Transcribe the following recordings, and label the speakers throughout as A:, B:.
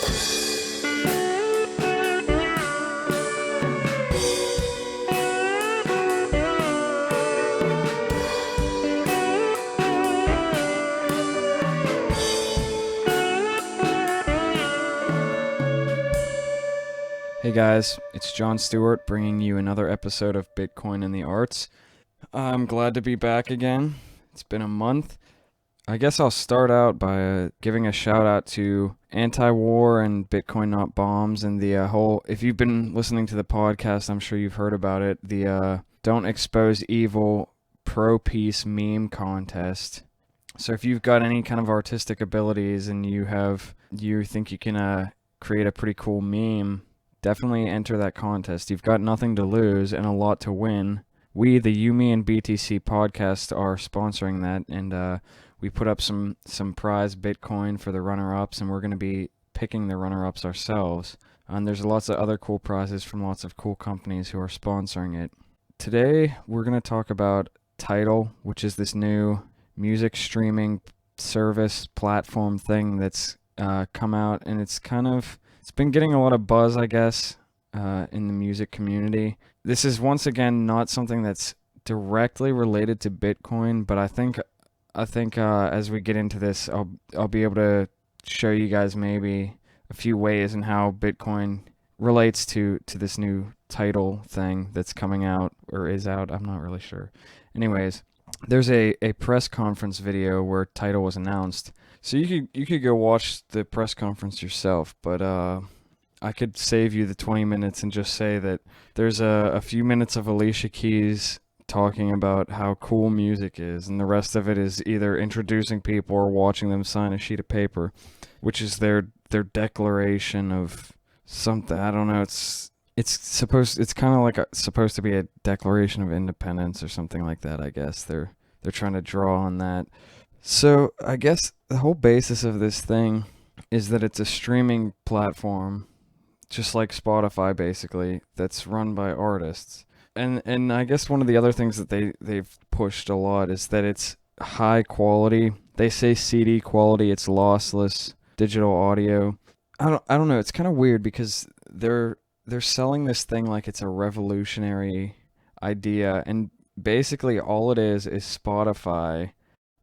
A: Hey guys, it's John Stuart bringing you another episode of Bitcoin and the Arts. I'm glad to be back again. It's been a month. I guess I'll start out by giving a shout out to anti-war and Bitcoin not bombs and the whole, if you've been listening to the podcast, I'm sure you've heard about it, the Don't Expose Evil pro-peace meme contest. So if you've got any kind of artistic abilities and you think you can create a pretty cool meme, definitely enter that contest. You've got nothing to lose and a lot to win. We, the Yumi and BTC podcast, are sponsoring that, and we put up some prize Bitcoin for the runner-ups, and we're going to be picking the runner-ups ourselves. And there's lots of other cool prizes from lots of cool companies who are sponsoring it. Today, we're going to talk about Tidal, which is this new music streaming service platform thing that's come out, and it's been getting a lot of buzz, I guess, in the music community. This is once again not something that's directly related to Bitcoin, but I think as we get into this, I'll be able to show you guys maybe a few ways in how Bitcoin relates to this new Tidal thing that's coming out or is out. I'm not really sure. Anyways, there's a press conference video where Tidal was announced. So you could go watch the press conference yourself, but I could save you the 20 minutes and just say that there's a few minutes of Alicia Keys talking about how cool music is, and the rest of it is either introducing people or watching them sign a sheet of paper, which is their declaration of something. I don't know. It's kind of like supposed to be a declaration of independence or something like that. I guess they're trying to draw on that. So I guess the whole basis of this thing is that it's a streaming platform, just like Spotify basically, that's run by artists. And I guess one of the other things that they've pushed a lot is that it's high quality. They say CD quality, it's lossless digital audio. I don't know, it's kind of weird because they're selling this thing like it's a revolutionary idea, and basically all it is Spotify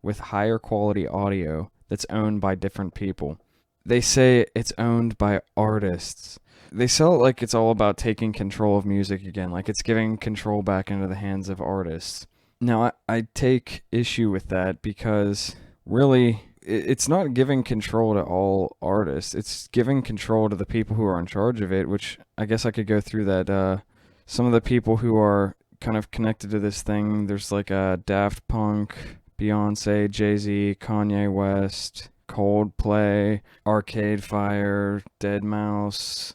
A: with higher quality audio that's owned by different people. They say it's owned by artists. They sell it like it's all about taking control of music again, like it's giving control back into the hands of artists. Now, I take issue with that because really it's not giving control to all artists. It's giving control to the people who are in charge of it, which I guess I could go through that. Some of the people who are kind of connected to this thing, there's like Daft Punk, Beyonce, Jay-Z, Kanye West, Coldplay, Arcade Fire, Deadmau5.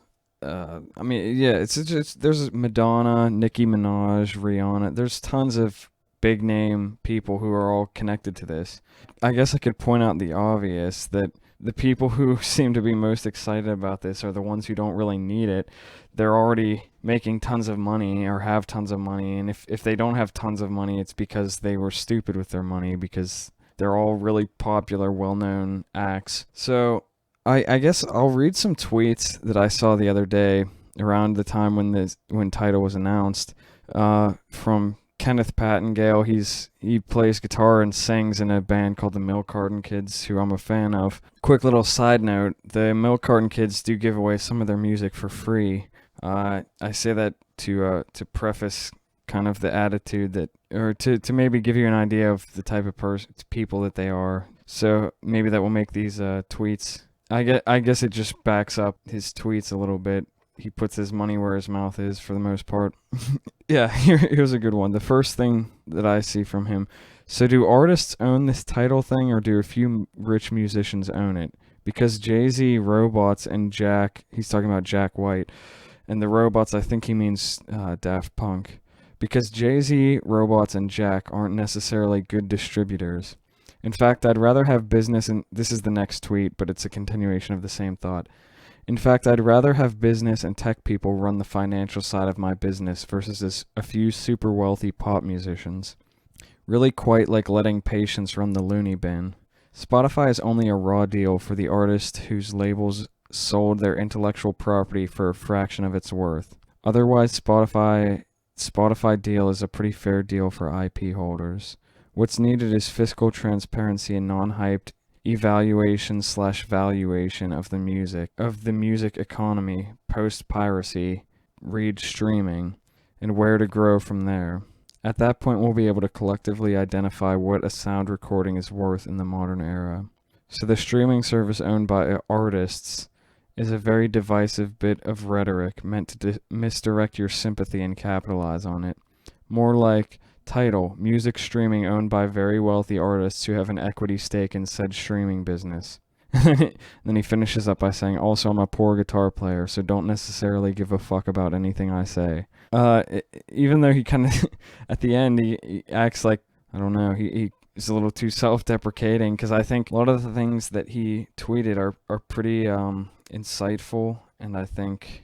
A: There's Madonna, Nicki Minaj, Rihanna. There's tons of big name people who are all connected to this. I guess I could point out the obvious, that the people who seem to be most excited about this are the ones who don't really need it. They're already making tons of money or have tons of money, and if they don't have tons of money, it's because they were stupid with their money, because they're all really popular, well-known acts. So I guess I'll read some tweets that I saw the other day around the time when Tidal was announced, from Kenneth Pattingale. He plays guitar and sings in a band called the Milk Carton Kids, who I'm a fan of. Quick little side note, the Milk Carton Kids do give away some of their music for free. I say that to preface kind of the attitude that, or to maybe give you an idea of the type of people that they are. So maybe that will make these tweets. I guess it just backs up his tweets a little bit. He puts his money where his mouth is for the most part. Yeah, here's a good one. The first thing that I see from him. So do artists own this Tidal thing, or do a few rich musicians own it? Because Jay-Z, Robots, and Jack, he's talking about Jack White, and the Robots, I think he means Daft Punk. Because Jay-Z, Robots, and Jack aren't necessarily good distributors. In fact, I'd rather have business, and this is the next tweet, but it's a continuation of the same thought. In fact, I'd rather have business and tech people run the financial side of my business versus a few super wealthy pop musicians. Really quite like letting patients run the loony bin. Spotify is only a raw deal for the artist whose labels sold their intellectual property for a fraction of its worth. Otherwise, Spotify deal is a pretty fair deal for IP holders. What's needed is fiscal transparency and non-hyped evaluation/valuation of the music economy, post-piracy, read streaming, and where to grow from there. At that point, we'll be able to collectively identify what a sound recording is worth in the modern era. So the streaming service owned by artists is a very divisive bit of rhetoric meant to misdirect your sympathy and capitalize on it. More like Tidal, music streaming owned by very wealthy artists who have an equity stake in said streaming business. Then he finishes up by saying, also, I'm a poor guitar player, so don't necessarily give a fuck about anything I say. Even though he kind of, at the end, he acts like, I don't know, he's a little too self-deprecating, because I think a lot of the things that he tweeted are pretty insightful, and I think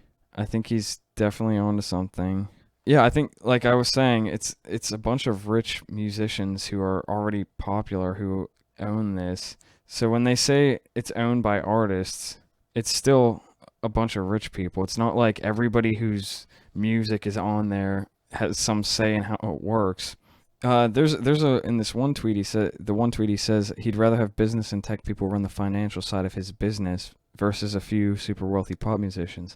A: he's definitely onto something. Yeah, I think, like I was saying, it's a bunch of rich musicians who are already popular who own this. So when they say it's owned by artists, it's still a bunch of rich people. It's not like everybody whose music is on there has some say in how it works. In this one tweet he says he'd rather have business and tech people run the financial side of his business versus a few super wealthy pop musicians.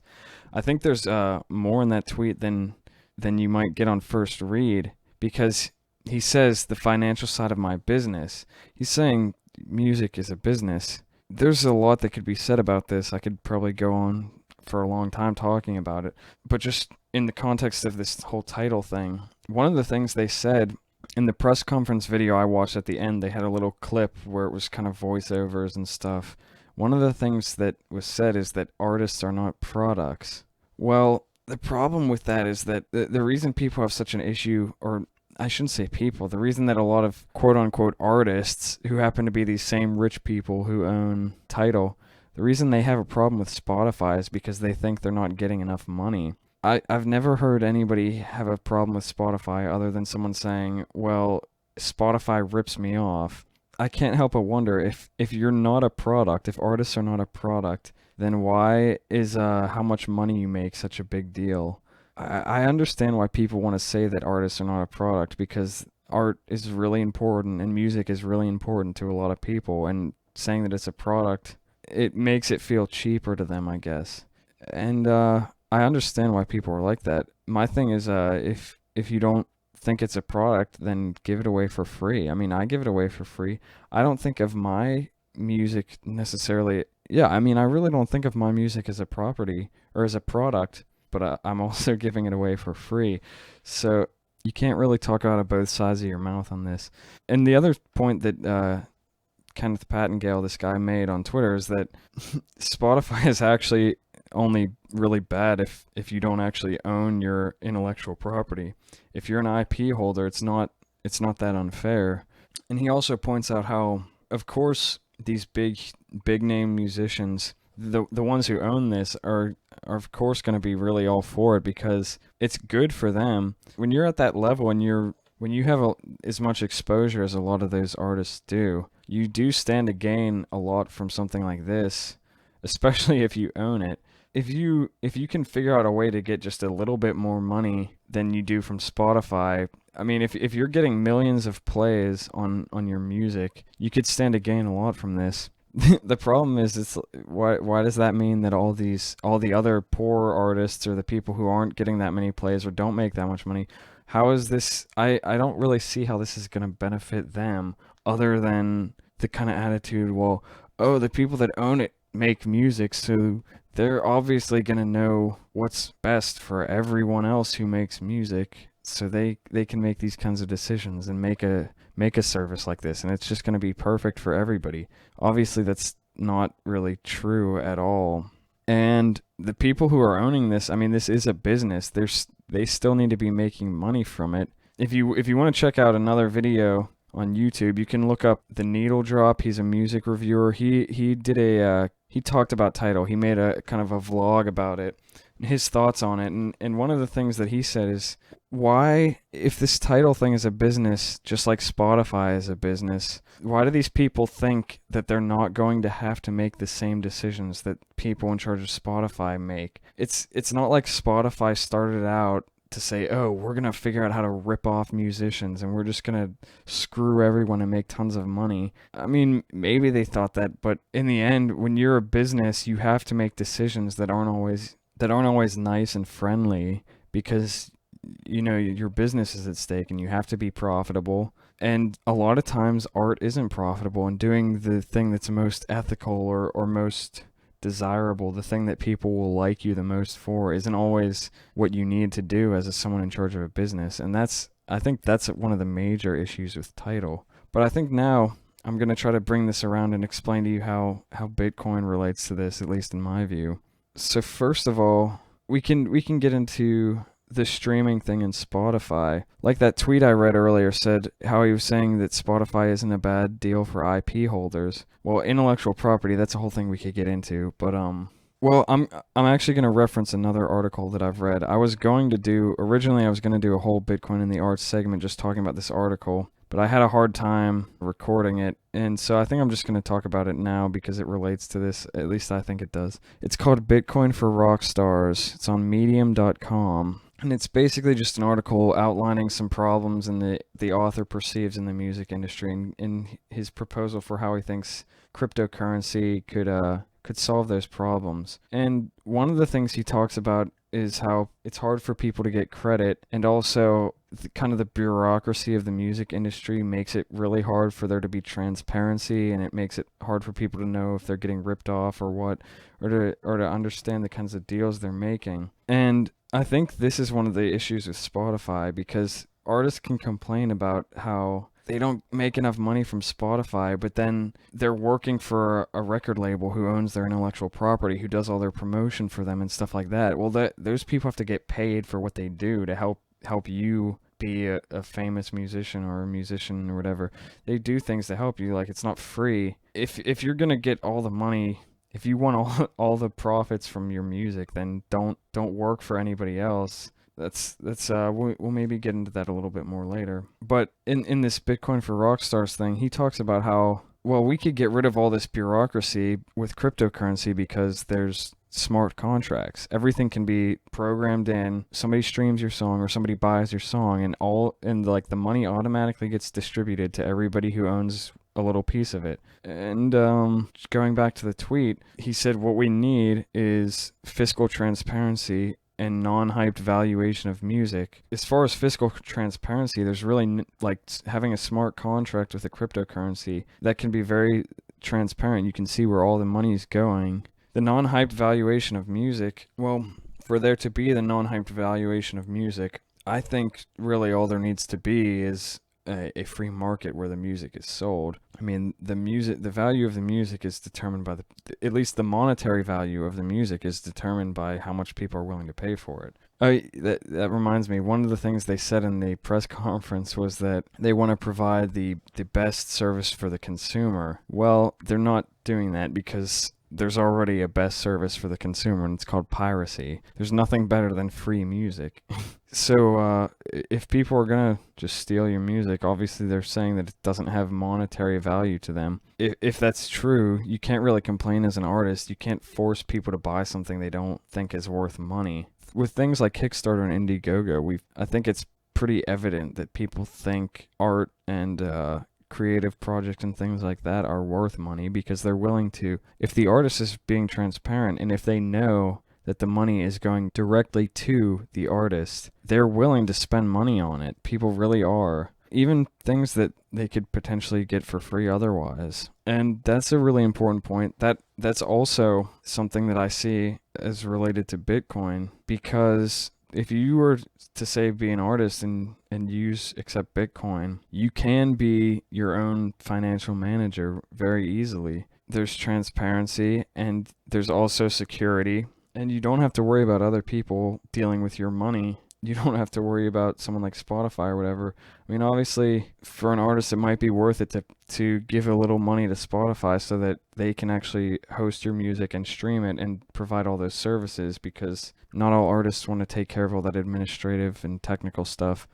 A: I think there's more in that tweet than you might get on first read, because he says the financial side of my business. He's saying music is a business. There's a lot that could be said about this. I could probably go on for a long time talking about it, but just in the context of this whole title thing, one of the things they said in the press conference video I watched at the end, they had a little clip where it was kind of voiceovers and stuff. One of the things that was said is that artists are not products. Well, the problem with that is that the reason people have such an issue, or I shouldn't say people, the reason that a lot of quote-unquote artists who happen to be these same rich people who own Tidal, the reason they have a problem with Spotify is because they think they're not getting enough money. I've never heard anybody have a problem with Spotify other than someone saying, well, Spotify rips me off. I can't help but wonder if you're not a product, if artists are not a product, then why is how much money you make such a big deal? I understand why people want to say that artists are not a product, because art is really important and music is really important to a lot of people, and saying that it's a product, it makes it feel cheaper to them, I guess. And I understand why people are like that. My thing is, if you don't think it's a product, then give it away for free. I mean, I give it away for free. I don't think of my music necessarily. Yeah, I mean, I really don't think of my music as a property or as a product, but I'm also giving it away for free. So you can't really talk out of both sides of your mouth on this. And the other point that Kenneth Pattingale, this guy, made on Twitter is that Spotify is actually only really bad if you don't actually own your intellectual property. If you're an IP holder, it's not that unfair. And he also points out how, of course, these big name musicians, the ones who own this are of course going to be really all for it, because it's good for them. When you're at that level and when you have as much exposure as a lot of those artists do, you do stand to gain a lot from something like this, especially if you own it. If you can figure out a way to get just a little bit more money than you do from Spotify, I mean, if you're getting millions of plays on your music, you could stand to gain a lot from this. The problem is, why does that mean that all the other poor artists, or the people who aren't getting that many plays or don't make that much money, how is this? I don't really see how this is going to benefit them, other than the kind of attitude, well, oh, the people that own it make music, so they're obviously going to know what's best for everyone else who makes music, so they can make these kinds of decisions and make a service like this, and it's just going to be perfect for everybody. Obviously, that's not really true at all. And the people who are owning this, I mean, this is a business. They still need to be making money from it. If you want to check out another video on YouTube, you can look up The Needle Drop. He's a music reviewer. He talked about Tidal. He made a kind of a vlog about it. his thoughts on it. And one of the things that he said is, why, if this Tidal thing is a business, just like Spotify is a business, why do these people think that they're not going to have to make the same decisions that people in charge of Spotify make? It's not like Spotify started out to say, oh, we're going to figure out how to rip off musicians and we're just going to screw everyone and make tons of money. I mean, maybe they thought that, but in the end, when you're a business, you have to make decisions that aren't always nice and friendly, because your business is at stake and you have to be profitable. And a lot of times art isn't profitable, and doing the thing that's most ethical or most desirable, the thing that people will like you the most for, isn't always what you need to do as someone in charge of a business. And I think that's one of the major issues with Tidal. But I think now I'm going to try to bring this around and explain to you how Bitcoin relates to this, at least in my view. So first of all, we can get into the streaming thing in Spotify. Like that tweet I read earlier said how he was saying that Spotify isn't a bad deal for IP holders. Well, intellectual property, that's a whole thing we could get into, but well, I'm actually going to reference another article that I've read. Originally I was going to do a whole Bitcoin in the Arts segment just talking about this article, but I had a hard time recording it, and so I think I'm just going to talk about it now because it relates to this. At least I think it does. It's called Bitcoin for Rock Stars. It's on medium.com. And it's basically just an article outlining some problems the author perceives in the music industry, and in his proposal for how he thinks cryptocurrency could solve those problems. And one of the things he talks about is how it's hard for people to get credit, and also kind of the bureaucracy of the music industry makes it really hard for there to be transparency, and it makes it hard for people to know if they're getting ripped off or what, or to understand the kinds of deals they're making. And I think this is one of the issues with Spotify, because artists can complain about how they don't make enough money from Spotify, but then they're working for a record label who owns their intellectual property, who does all their promotion for them and stuff like that. Well, those people have to get paid for what they do to help you be a famous musician or a musician or whatever. They do things to help you. Like, it's not free. If you're gonna get all the money, if you want all the profits from your music, then don't work for anybody else. We'll maybe get into that a little bit more later. But in this Bitcoin for Rockstars thing, he talks about how, well, we could get rid of all this bureaucracy with cryptocurrency because there's smart contracts. Everything can be programmed in. Somebody streams your song or somebody buys your song, and like the money automatically gets distributed to everybody who owns a little piece of it. And going back to the tweet, he said what we need is fiscal transparency and non-hyped valuation of music. As far as fiscal transparency, there's really like having a smart contract with a cryptocurrency that can be very transparent. You can see where all the money is going. The non-hyped valuation of music, well, for there to be the non-hyped valuation of music, I think really all there needs to be is a free market where the music is sold. I mean, the value of the music is determined by at least the monetary value of the music is determined by how much people are willing to pay for it. That reminds me, one of the things they said in the press conference was that they want to provide the best service for the consumer. Well, they're not doing that because there's already a best service for the consumer, and it's called piracy. There's nothing better than free music. So if people are going to just steal your music, obviously they're saying that it doesn't have monetary value to them. If that's true, you can't really complain as an artist. You can't force people to buy something they don't think is worth money. With things like Kickstarter and Indiegogo, I think it's pretty evident that people think art and creative projects and things like that are worth money because they're willing to, if the artist is being transparent and if they know that the money is going directly to the artist, they're willing to spend money on it. People really are. Even things that they could potentially get for free otherwise. And that's a really important point. That's also something that I see as related to Bitcoin, because if you were to say be an artist and accept Bitcoin, you can be your own financial manager very easily. There's transparency and there's also security, and you don't have to worry about other people dealing with your money. you don't have to worry about someone like Spotify or whatever. I mean, obviously, for an artist, it might be worth it to give a little money to Spotify so that they can actually host your music and stream it and provide all those services, because not all artists want to take care of all that administrative and technical stuff.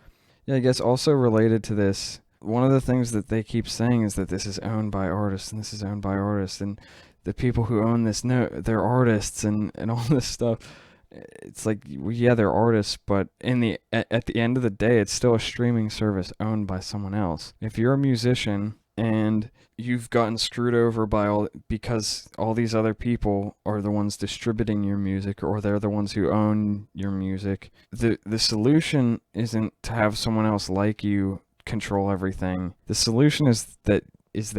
A: Yeah, I guess also related to this, one of the things that they keep saying is that this is owned by artists and this is owned by artists, and the people who own this, no, they're artists and all this stuff. It's like, well, yeah, they're artists, but at the end of the day, it's still a streaming service owned by someone else. If you're a musician and you've gotten screwed over because all these other people are the ones distributing your music, or they're the ones who own your music, the solution isn't to have someone else like you control everything. The solution is that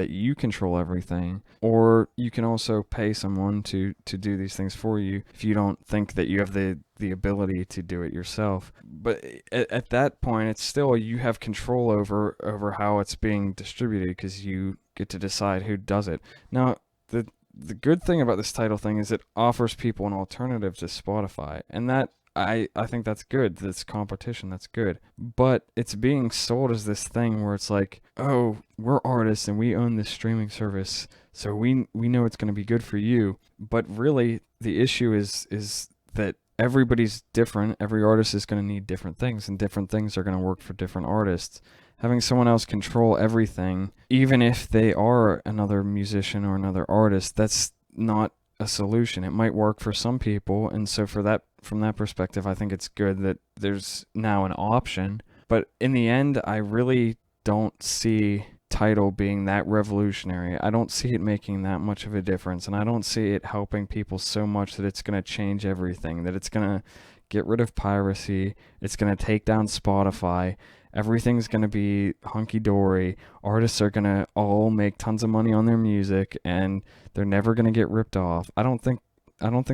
A: you control everything, or you can also pay someone to do these things for you if you don't think that you have the ability to do it yourself. But at that point, it's still, you have control over how it's being distributed, because you get to decide who does it. Now, the good thing about this Tidal thing is it offers people an alternative to Spotify, and that I think that's good. That's competition. That's good. But it's being sold as this thing where it's like, oh, we're artists and we own this streaming service, so we know it's going to be good for you. But really, the issue is that everybody's different. Every artist is going to need different things, and different things are going to work for different artists. Having someone else control everything, even if they are another musician or another artist, that's not a solution. It might work for some people, and so from that perspective, I think it's good that there's now an option. But in the end, I really don't see Tidal being that revolutionary. I don't see it making that much of a difference, and I don't see it helping people so much that it's going to change everything, that it's going to get rid of piracy, it's going to take down Spotify, everything's going to be hunky-dory, artists are going to all make tons of money on their music, and they're never going to get ripped off. I don't think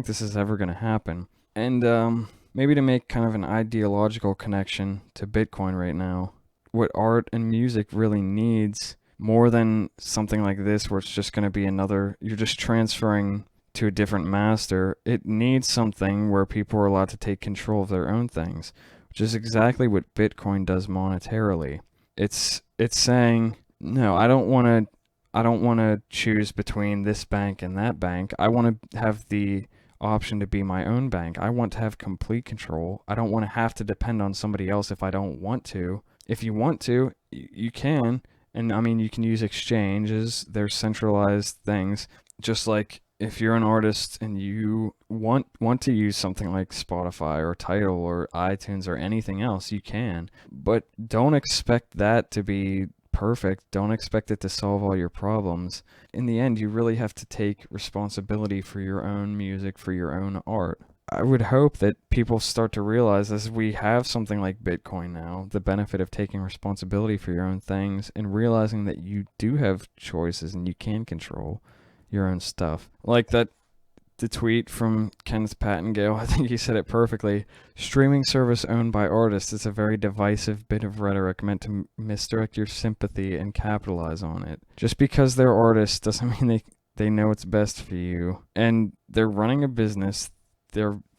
A: this is ever going to happen. And maybe to make kind of an ideological connection to Bitcoin right now, what art and music really needs, more than something like this where it's just going to be you're just transferring to a different master, it needs something where people are allowed to take control of their own things, which is exactly what Bitcoin does monetarily. It's saying, no, I don't want to choose between this bank and that bank. I want to have the option to be my own bank. I want to have complete control. I don't want to have to depend on somebody else if I don't want to. If you want to, you can. And I mean, you can use exchanges. They're centralized things. Just like if you're an artist and you want to use something like Spotify or Tidal or iTunes or anything else, you can. But don't expect that to be perfect. Don't expect it to solve all your problems. In the end, you really have to take responsibility for your own music, for your own art. I would hope that people start to realize, as we have something like Bitcoin now, the benefit of taking responsibility for your own things and realizing that you do have choices and you can control your own stuff. Like the tweet from Kenneth Pattingale, I think he said it perfectly. Streaming service owned by artists is a very divisive bit of rhetoric meant to misdirect your sympathy and capitalize on it. Just because they're artists doesn't mean they know what's best for you. And they're running a business.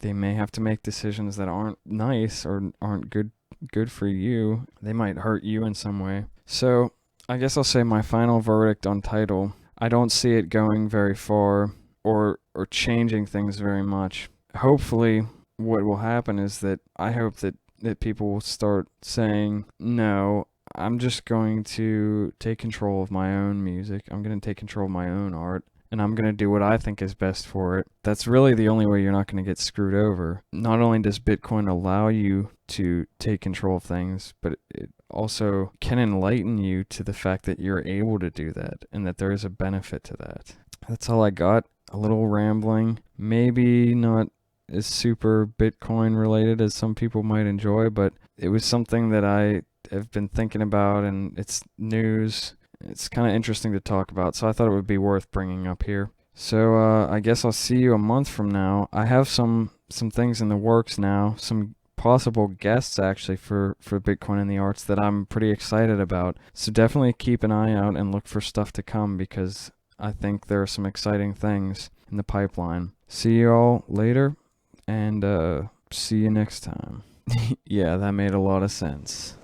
A: They may have to make decisions that aren't nice or aren't good for you. They might hurt you in some way. So I guess I'll say my final verdict on Tidal. I don't see it going very far or changing things very much. Hopefully what will happen is that I hope that people will start saying, no, I'm just going to take control of my own music. I'm going to take control of my own art, and I'm going to do what I think is best for it. That's really the only way you're not going to get screwed over. Not only does Bitcoin allow you to take control of things, but it also can enlighten you to the fact that you're able to do that and that there is a benefit to that. That's all I got. A little rambling, maybe not as super Bitcoin related as some people might enjoy, but it was something that I have been thinking about, and it's news. It's kind of interesting to talk about, so I thought it would be worth bringing up here. So I guess I'll see you a month from now. I have some things in the works now, some possible guests actually for Bitcoin and the Arts that I'm pretty excited about. So definitely keep an eye out and look for stuff to come, because I think there are some exciting things in the pipeline. See you all later, and see you next time. Yeah, that made a lot of sense.